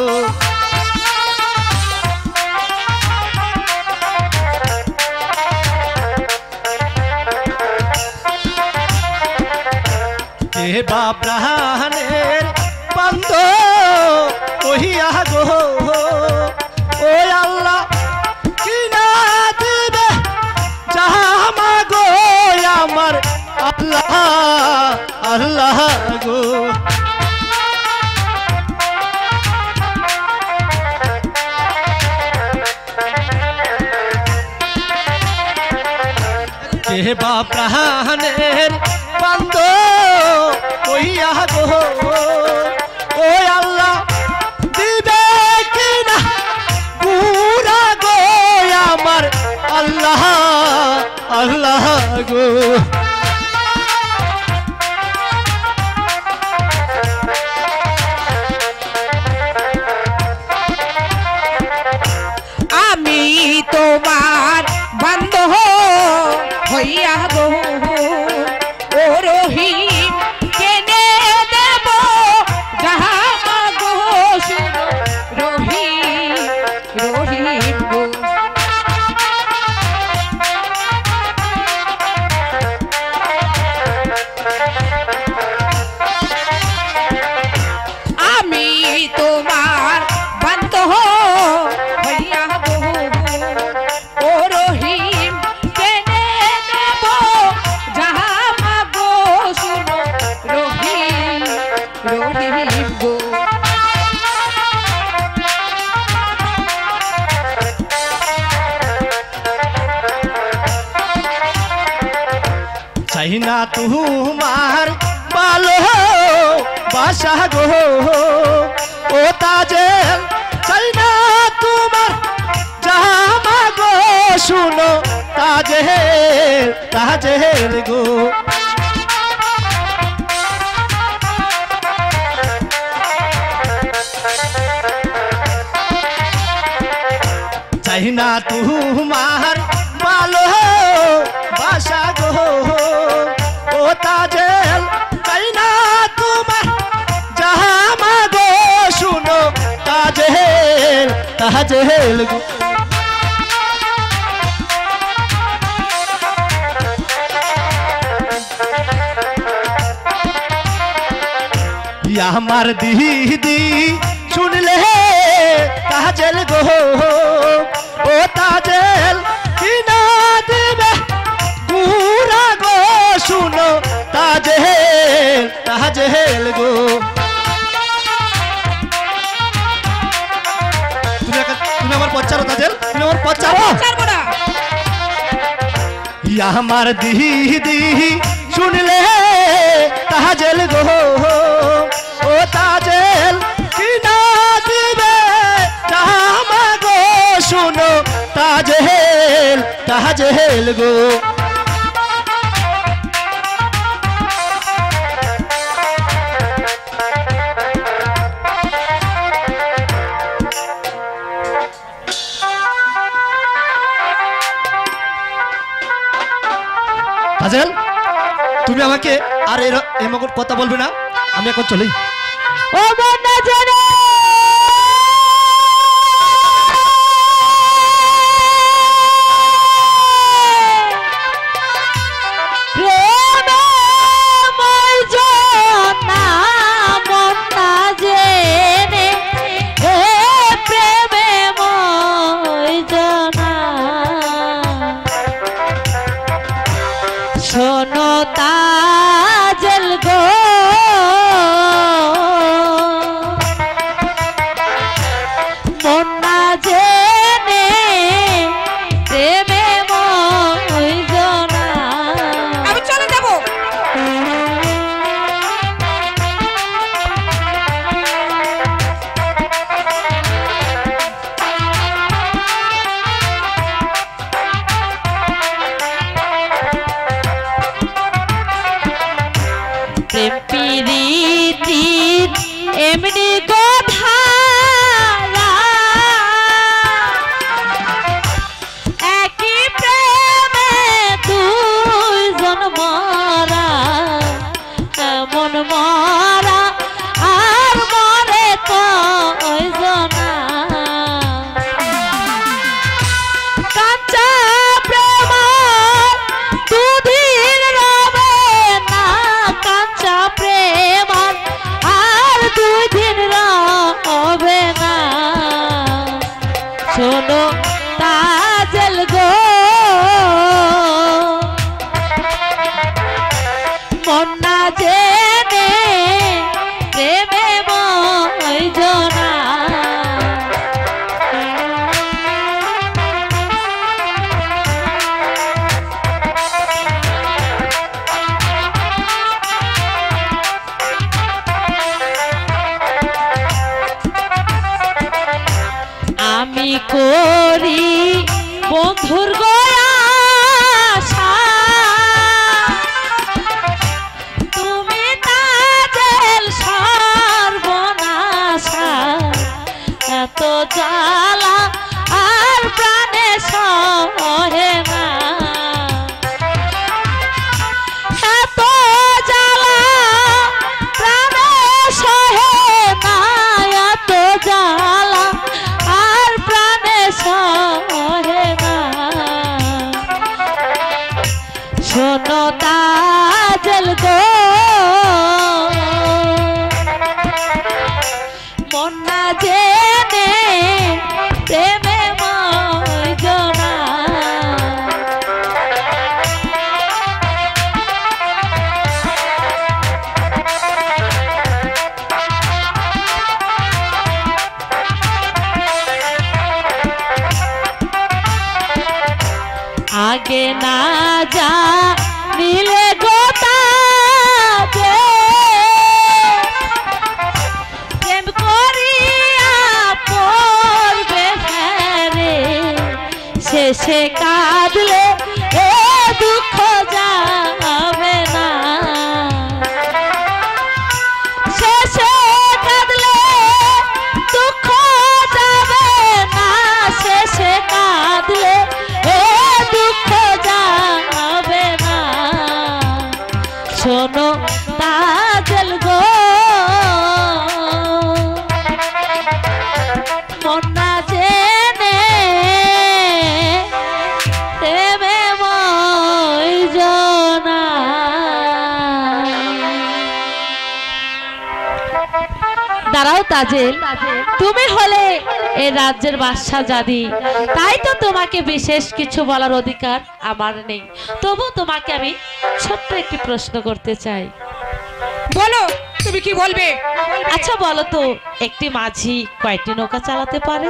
K: কে বা প্রাণের বন্ধ ওহিয়া গো ও আল্লাহ কিনা দিবে জামা গো আমার আল্লাহ আল্লাহ গো কে বা প্রাণের বন্ধ ওহিয়া গো ও আল্লাহ দিবে কিনা পুরা গো আমার আল্লাহ আল্লাহ গো
J: আমি তোমার বান্ধব হইয়া গো ও রহিম কেনে দেব জামা গো শুনো রহিম রহিম গো আমি তোমার বান্ধব হইয়া গো ও রহিম কেনে দেব জামা গো শুনো রহিম রহিম গো
K: চাই না তোমার ভালো বাসা গো ও তাজেল চাই না তোমার জামা গো শুনো তাজেল তাজেল গো চাই না তোমার ভালো বাসা গো ও তাজেল চাই না তোমার জামা গো শুনো তাজেল তাজেল গো আমার দিদি শুনলে তাজেল গো ও তাজেল কিনা দিবে গুরা গো শুনো তাজেল তাজেল গো তুমি আমার পচারো তাজেল তুমি আমার পচারো আমার দিদি শুনলে তাজেল গো ও তাজেল কিনা দিবে জামা গো শুনো তাজেল তাজেল গো তাজেল তুমি আমাকে আর এরকম কথা বলবে না, আমি এখন চলি।
E: ও বন্যা জানে তাজেল গো মন না জেনে প্রেমে ময়জনা আমি করি বন্ধুর গয়াশা তুমি তাজেল সর্বনাশা এত জ্বালা আর প্রাণে সহে না এত জ্বালা প্রাণে সহে না এত জ্বালা আর প্রাণে সহে না শোনো তাজেল গো মন না জেনে প্রেমে ময়জনা আগে না যা নীলে গোতা প্রেম করিয়া পড়বে ফেরে শেষে কাঁদলে এ দুঃখ যাবে না শেষে কাঁদলে দুঃখ যাবে না শেষে কাঁদলে দুঃখ যাবে না শোনো তাজেল গো মন না জেনে প্রেমে ময়জনা দাঁড়াও তাজেল তুমি হলে এই রাজ্যের বাদশা জাদি তাই তো তোমাকে বিশেষ কিছু বলার অধিকার আমার নেই তবু তোমাকে আমি ছোট্ট একটি প্রশ্ন করতে চাই
J: বলো তুমি কি বলবে
E: আচ্ছা বলো তো একটি মাঝি কয়টি নৌকা চালাতে পারে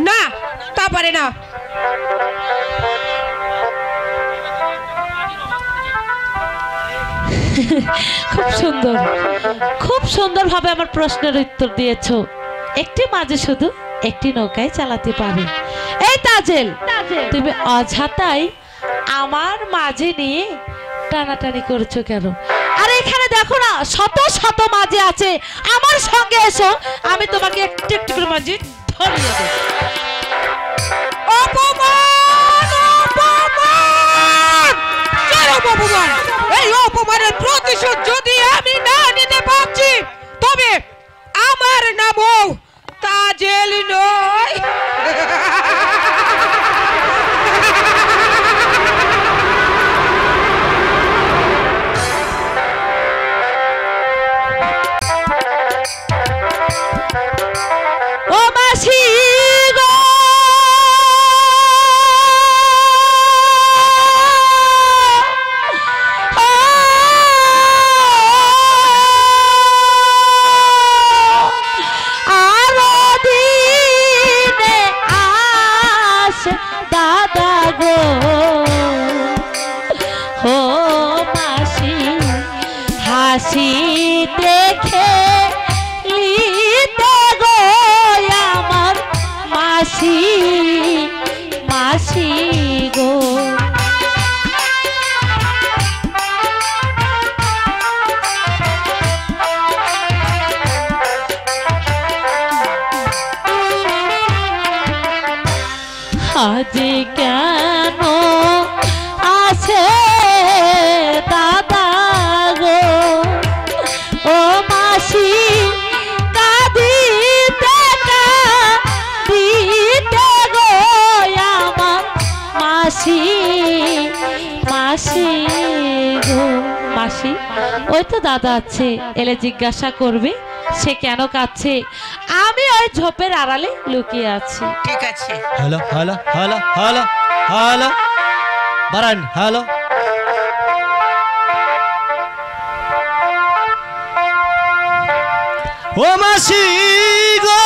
J: না তা পারে না
E: খুব সুন্দর ভাবে আমার প্রশ্নের উত্তর দিয়েছো একটি মাঝি শুধু একটি নৌকায় চালাতে পারে এই তাজেল তুমি অযথাই আমার মাঝি নিয়ে টানাটানি করছো কেন আর এখানে দেখো না শত শত মাঝি আছে আমার সঙ্গে এসো আমি তোমাকে একটু একটু করে মাঝি ধরিয়ে দেব
J: অপমান এই অপমানের প্রতিশোধ যদি আমি না নিতে পারছি তবে আমার নামও তাজেল নয়
E: ও মাসি গো হাসি দেখে লিতে গো আমার মাসি মাসি গো আজ কেন আছে দাদা গো ও মাসি কাঁদিতে কাঁদিতে গো আমার মাসি মাসি গো মাসি ওই তো দাদা আছে এলে জিজ্ঞাসা করবে সে কেন কাঁদছে আমি ওই ঝোপের আড়ালে লুকিয়ে আছি।
D: ঠিক আছে।
K: Hello hello hello hello hello বারান হ্যালো। ও মাসি গো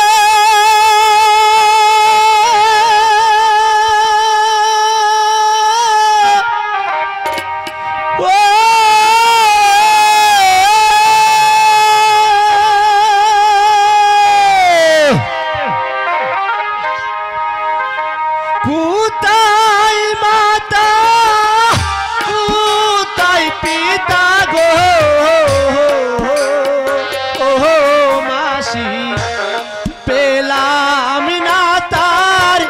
K: কোথায় মাতা কোথায় পিতা গো ও মাসি পেলাম না তার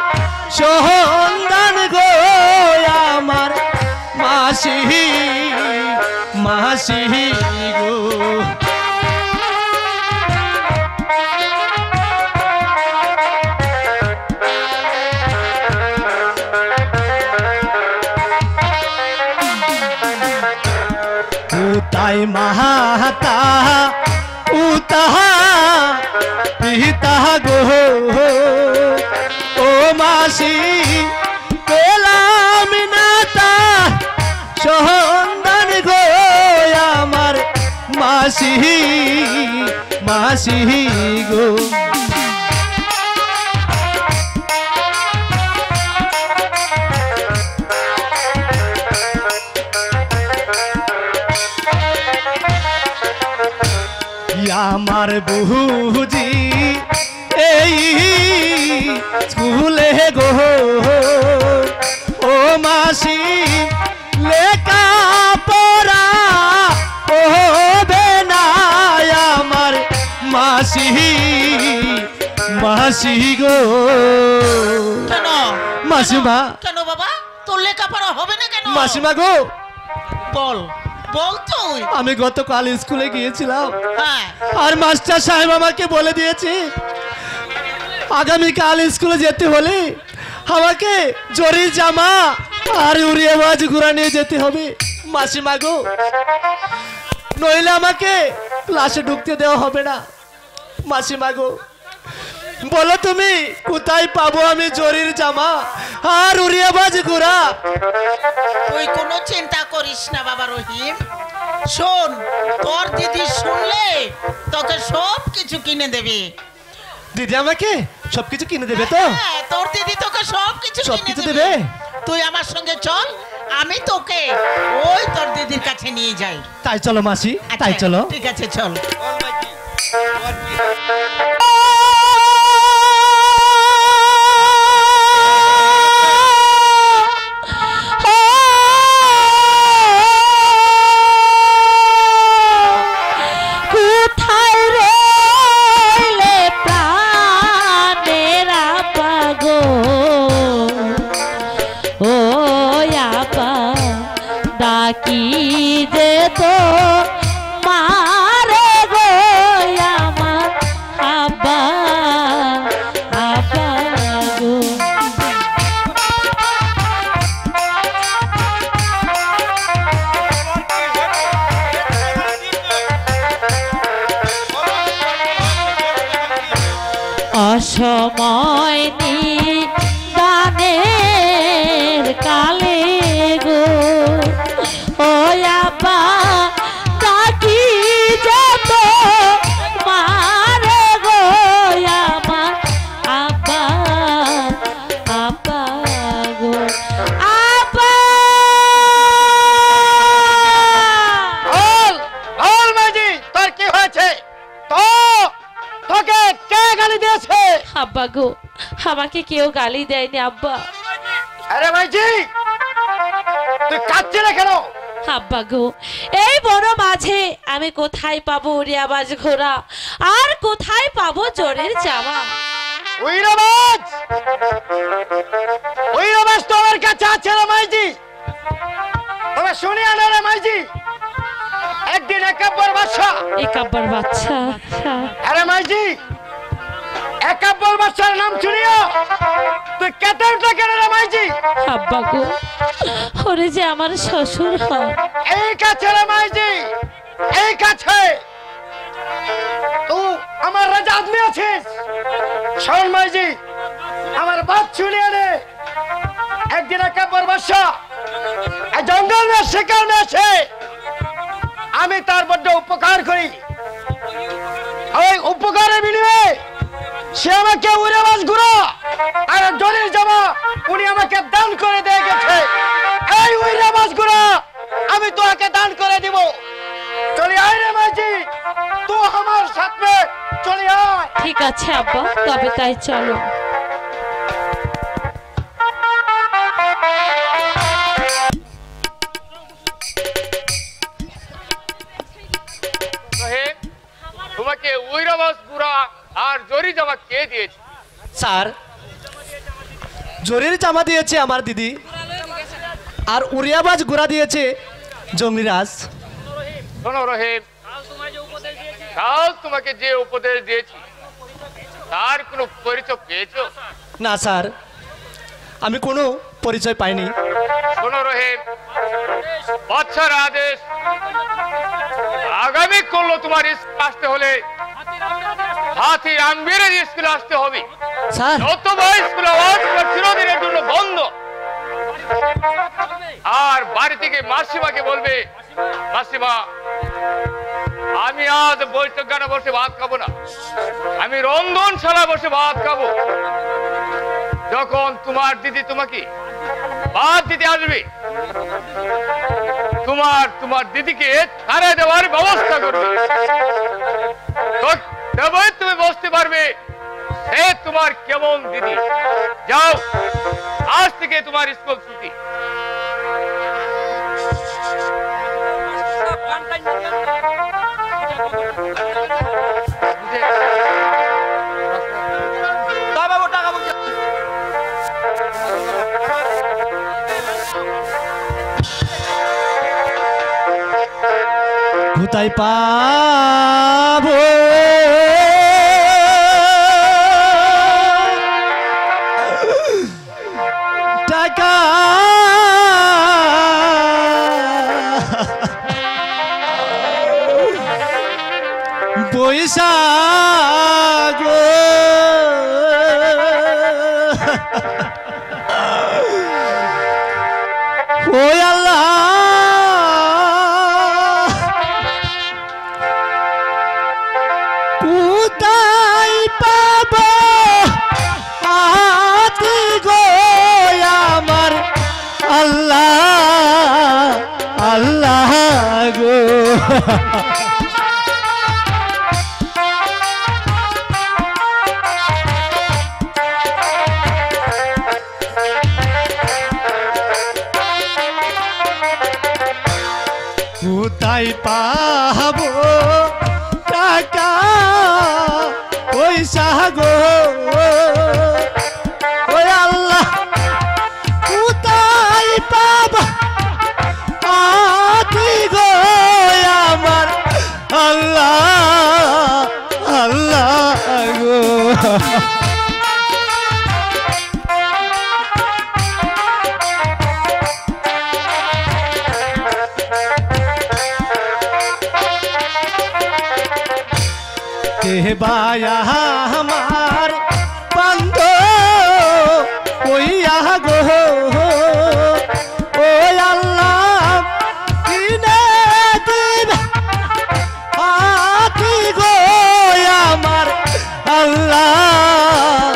K: সন্ধান গো আমার মাসি মাসি গো। কোথায় মাতা উতাহা পিতা গো ও মাসি পেলাম না তা সন্ধান গো আমার মাসি মাসি গো। আমার বুঝি এই স্কুলে গো ও মাসি লেখা পড়া হবে না আমার মাসি মাসি গো।
D: কেন
K: মাসিমা?
D: কেন বাবা তোর লেখাপড়া হবে না কেন?
K: মাসিমা গো
D: বল বল তুই।
K: আমি গতকাল স্কুলে গিয়েছিলাম
D: হ্যাঁ
K: আর মাস্টার সাহেব আমাকে বলে দিয়েছে আগামীকাল স্কুলে যেতে হলে আমাকে জরির জামা আর উড়িয়ে বাজ ঘুরা নিয়ে যেতে হবে মাসিমা গো, নইলে আমাকে ক্লাসে ঢুকতে দেওয়া হবে না মাসিমা গো। বলো তুমি কোথায় পাবো আমি জরির জামা আর উড়িয়ে বাজ ঘুরা?
D: তুই কোনো চিন্তা করিস না বাবা রহিম। শোন, তোর দিদি শুনলে তোকে সব কিছু কিনে দেবে।
K: দিদি আমাকে সবকিছু কিনে দেবে তো?
D: হ্যাঁ, তোর দিদি তোকে সবকিছু
K: সবকিছু
D: কিনে
K: দেবে।
D: তুই আমার সঙ্গে চল, আমি তোকে ওই তোর দিদির কাছে নিয়ে যাই।
K: তাই চলো মাসি,
D: আচ্ছা,
K: তাই চলো।
D: ঠিক আছে চল।
E: কি যে তো মারে গো আমার আব্বা আব্বা গো। অসময় নিদানের কালে গো ও আব্বা ডাকি যেত মারে গো আমার আব্বা আব্বা গো আব্বা।
A: বল মাঝি, তোর কি হয়েছে? তোকে কে গালি দিয়েছে?
E: আব্বা গো, আমাকে কেউ গালি দেয়নি আব্বা।
A: আরে মাঝি, তুই কাঁদছিস কেন?
E: আব্বা গো, এই বড় মাঝে আমি কোথায় পাবো উড়িয়াবাজ ঘোড়া আর কোথায় পাবো জোরের জামা?
A: উইরাবাজ তোমার কাছে আছে রে মাঝি। তবে শুনিয়া না রে মাঝি, একদিন একাব্বর বাদশা। আরে মাঝি, একাব্বর বাদশার নাম শুনিয়া তুই কেটে উঠলে কেন রে মাঝি?
E: আব্বা গো, ওরে যে আমার শ্বশুর হয়।
A: এই কাছে রে মাঝি, এই কাছে তুই আমার রাজা আদমি আছিস।
L: শোন মাইজি, আমার বাদ শুনিয়ে নে। একদিন একা বর্ষা জঙ্গল में শিকার में আছে, আমি তার বড্ড উপকার করি। ওই উপকারের বিনিময়ে সে আমাকে উড়ে মাছ ঘুরা আর জলের জামা উনি আমাকে দান করে দিয়ে গেছে। এই উড়ে মাছ ঘুরা আমি তোকে দান করে দিব। চলে আয় রে মাঝি, তুই আমার সাথে চলে আয়।
E: ঠিক আছে আব্বা, তবে তাই চলো।
A: তোমাকে উইরা মাছ গুড়া আর জরি জামা কে দিয়েছে?
K: স্যার, জরির জামা দিয়েছে আমার দিদি, আর উড়িয়াবাজ গুড়া দিয়েছে জঙ্গলিরাজ।
A: শোনো রহিম, কাল তোমাকে যে উপদেশ দিয়েছি তার কোনো পরিচয় পেয়েছো?
K: না স্যার, আমি কোনো পরিচয় পাইনি।
A: শোনো রহিম, বাচ্চার আদেশ আগামী করলো তোমার স্কুল আসতে হলে হাতি রামবীরের স্কুলে আসতে হবে।
K: স্যার,
A: অথবা স্কুল আওয়াজ চিরদিনের জন্য বন্ধ। আর বাড়ি থেকে মাসিমাকে বলবে, মাসিমা আমি আজ বৈঠকখানা বসে ভাত খাবো না, আমি রন্ধনশালা বসে ভাত খাবো। যখন তোমার দিদি তোমাকে ভাত দিতে আসবে, তোমার দিদিকে তাড়াই দেওয়ার ব্যবস্থা করবে। তবে তুমি বুঝতে পারবে সে তোমার কেমন দিদি। যাও, আজ থেকে তোমার স্কুল ছুটি।
K: কোথায় পাবো টাকা পয়সা গো, ও আল্লাহ কোথায় পাবো আতি গো আমার আল্লাহ আল্লাহ গো। কোথায় পাবো টাকা পয়সা গো, ও আল্লাহ কোথায় পাবো আতি গো আমার আল্লাহ আল্লাহ গো। কে বায়া আমার বন্ধ কইয়া গো, ও আল্লাহ কিনে দিবে আতি গো আমার আল্লাহ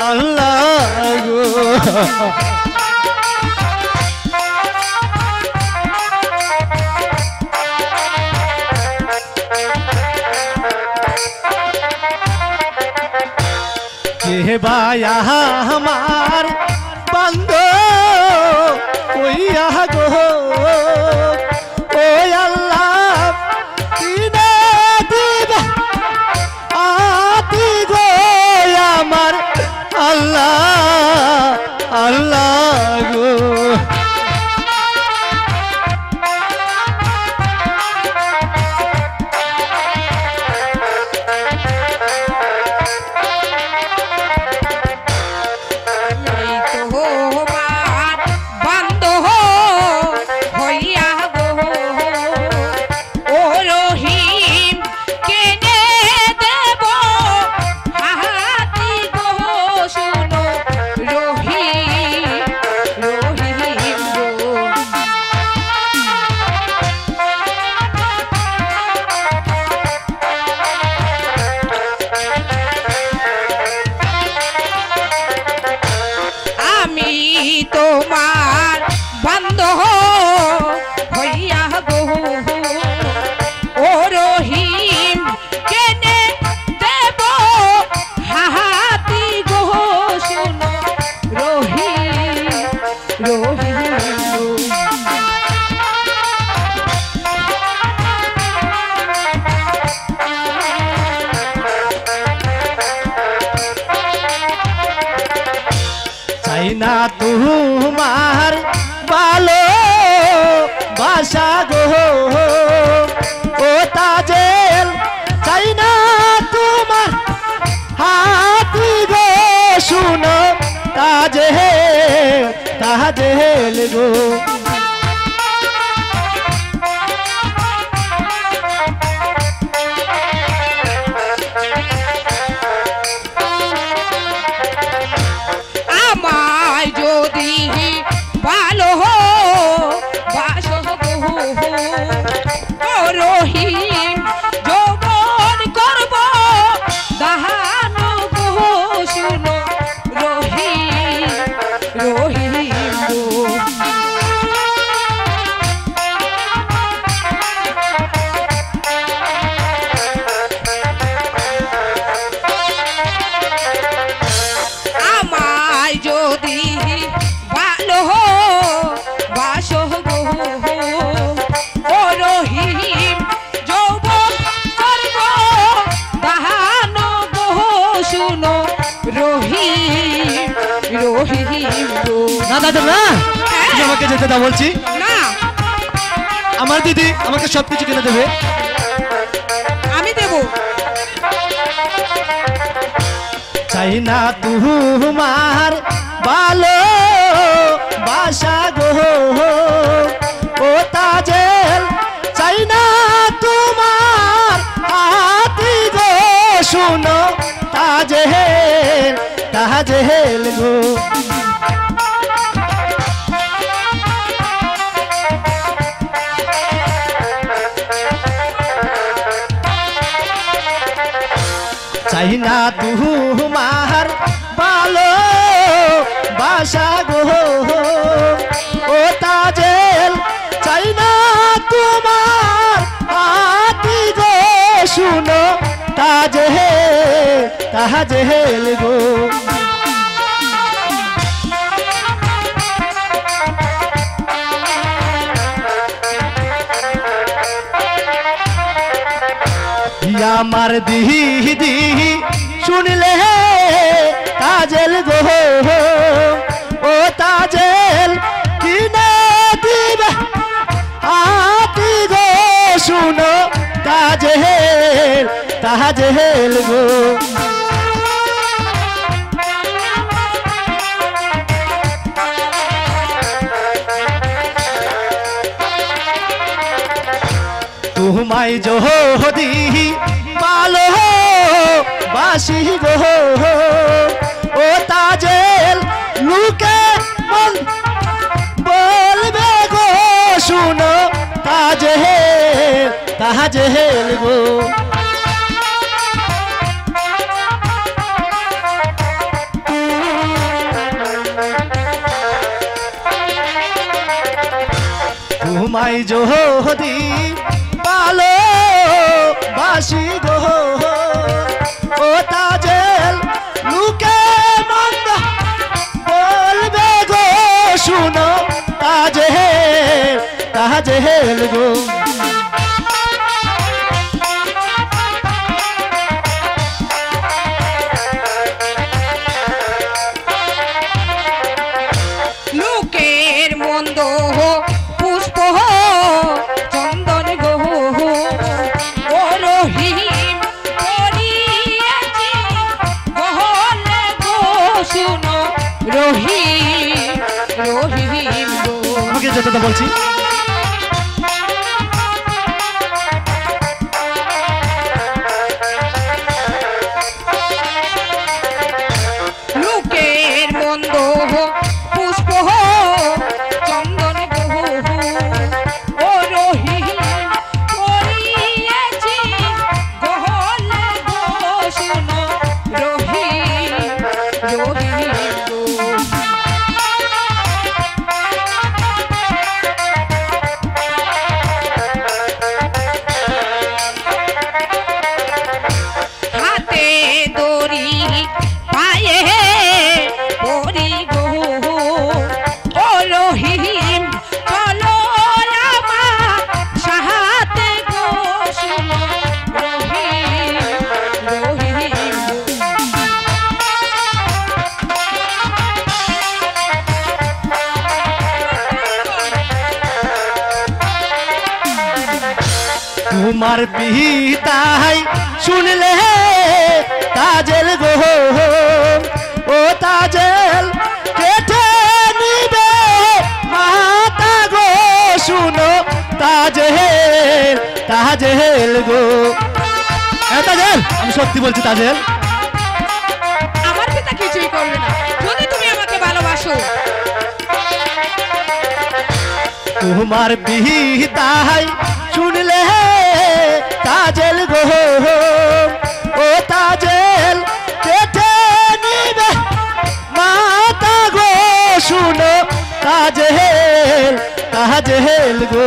K: আল্লাহ গো। কে বায়া আমার বন্ধ কইয়া গো, ও আল্লাহ কিনে দিবে আতি গো আমার আল্লাহ আল্লাহ গো।
J: বান্ধ হইয়া গো ও রহিম কেনে দেব হাহাতি গো শুনো রহিম রহিম
K: চাই না তোমার ভালো বাসা গো ও তাজেল চাই না তোমার হাতি গো শুনো তাজেল তাজেল গো
J: আমায় যদি ভালো বাসো গো ও রহিম যৌবন করব দাহান গো শুনো রহিম রহিম গো আমায় যদি ভালো বাসো গো ও রহিম যৌবন করব দাহান গো শুনো রহিম রহিম গো
K: না দাদা না তুমি আমাকে যেতে দাও বলছি
J: না
K: আমার দিদি আমাকে সবকিছু কিনে দেবে
J: আমি দেব
K: চাই না তোমার ভালো বাসা গো ও তাজেল চাই না তোমার হাতি গো শুনো তাজেল তাজেল গো চাই না তোমার ভালো বাসা গো ও তাজেল চাই না তোমার হাতি গো শুনো তাজেল তাজেল গো আমার দিদি শুনলে তাজেল গো ও তাজেল কিনে দিবে হাতি গো শুনো তাজেল তাজেল গো তোমায় যদি ভালো বাসি গো ও তাজেল লুকে মন বলবে গো শুনো তাজেল তাজেল গো তোমায় যদি ভালো বাসি গো ও তাজেল লুকে মন্দ বলবে গো শুনো তাজেল তাজেল গো
J: লোকের মন্দ পুষ্প চন্দন গো ও রহিম করিয়াছি বহলে গো শুনো রহিম রহিম গো
K: আমাকে যেতে তো বলছি
J: লোকের মন্দ পুষ্প চন্দন গো ও রহিম করিয়াছি বহলে গো শুনো রহিম রহিম গো
K: তোমার পিতাই শুনলে তাজেল গো ও তাজেল কেটে নিবে মাতা গো শুনো তাজেল তাজেল গো তাজেল আমি সত্যি বলছি তাজেল
J: আমার পিতা কিছুই করবে না যদি তুমি আমাকে ভালোবাসো।
K: তোমার পিতাই শুনলে তাজেল গো ও তাজেল কেটে নিবে মাতা গো শুনো তাজেল তাজেল গো